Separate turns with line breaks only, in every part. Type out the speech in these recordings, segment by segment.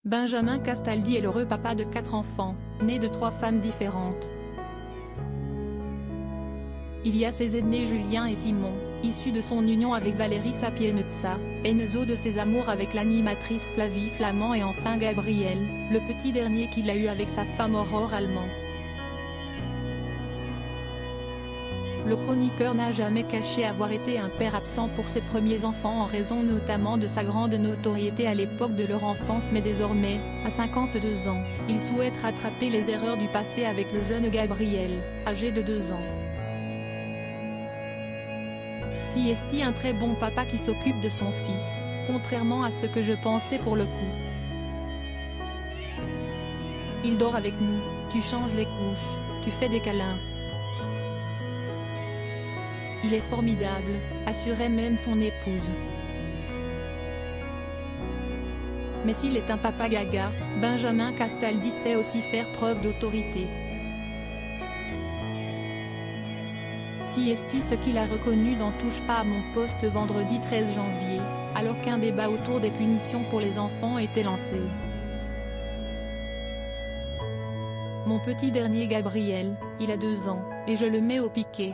Benjamin Castaldi est l'heureux papa de 4 enfants, nés de 3 femmes différentes. Il y a ses aînés Julien et Simon, issus de son union avec Valérie Sapienza, Enzo de ses amours avec l'animatrice Flavie Flament et enfin Gabriel, le petit dernier qu'il a eu avec sa femme Aurore Allemand. Le chroniqueur n'a jamais caché avoir été un père absent pour ses premiers enfants en raison notamment de sa grande notoriété à l'époque de leur enfance, mais désormais, à 52 ans, il souhaite rattraper les erreurs du passé avec le jeune Gabriel, âgé de 2 ans. Si est un très bon papa qui s'occupe de son fils, contrairement à ce que je pensais pour le coup. Il dort avec nous, tu changes les couches, tu fais des câlins. Il est formidable, assurait même son épouse. Mais s'il est un papa gaga, Benjamin Castaldi sait aussi faire preuve d'autorité. Si est ce qu'il a reconnu dans Touche pas à mon poste vendredi 13 janvier, alors qu'un débat autour des punitions pour les enfants était lancé. Mon petit dernier Gabriel, il a 2 ans, et je le mets au piquet.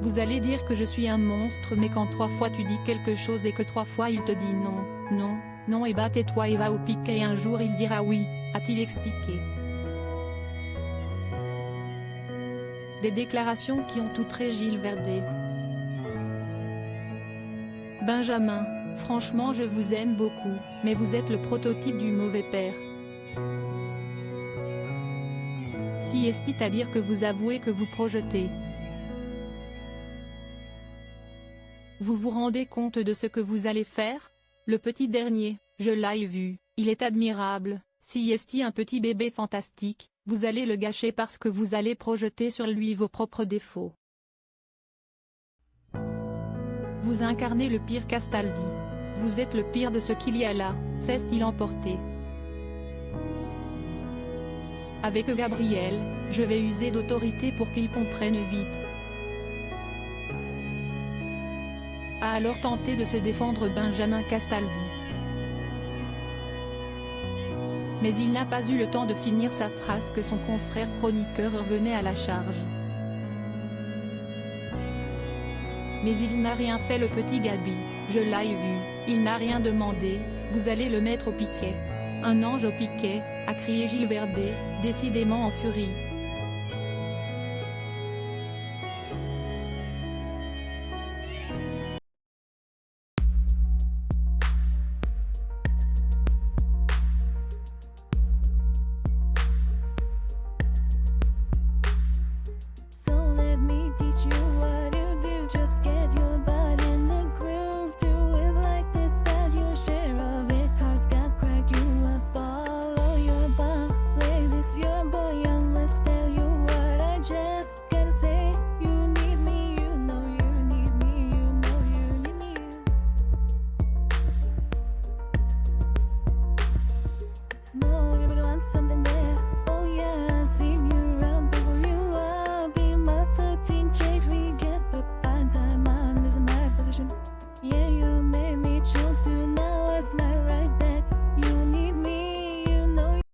Vous allez dire que je suis un monstre, mais quand 3 fois tu dis quelque chose et que 3 fois il te dit non, non, non et bah tais-toi et va au piquet et un jour il dira oui, a-t-il expliqué. Des déclarations qui ont outré Gilles Verdet. Benjamin, franchement je vous aime beaucoup, mais vous êtes le prototype du mauvais père. Si est à dire que vous avouez que vous projetez. Vous vous rendez compte de ce que vous allez faire? Le petit dernier, je l'ai vu, il est admirable, si est un petit bébé fantastique, vous allez le gâcher parce que vous allez projeter sur lui vos propres défauts. Vous incarnez le pire Castaldi. Vous êtes le pire de ce qu'il y a là, cesse-t-il emporté. Avec Gabriel, je vais user d'autorité pour qu'il comprenne vite. A alors tenté de se défendre Benjamin Castaldi. Mais il n'a pas eu le temps de finir sa phrase que son confrère chroniqueur revenait à la charge. Mais il n'a rien fait le petit Gabi, je l'ai vu, il n'a rien demandé, vous allez le mettre au piquet. Un ange au piquet, a crié Gilles Verdet, décidément en furie.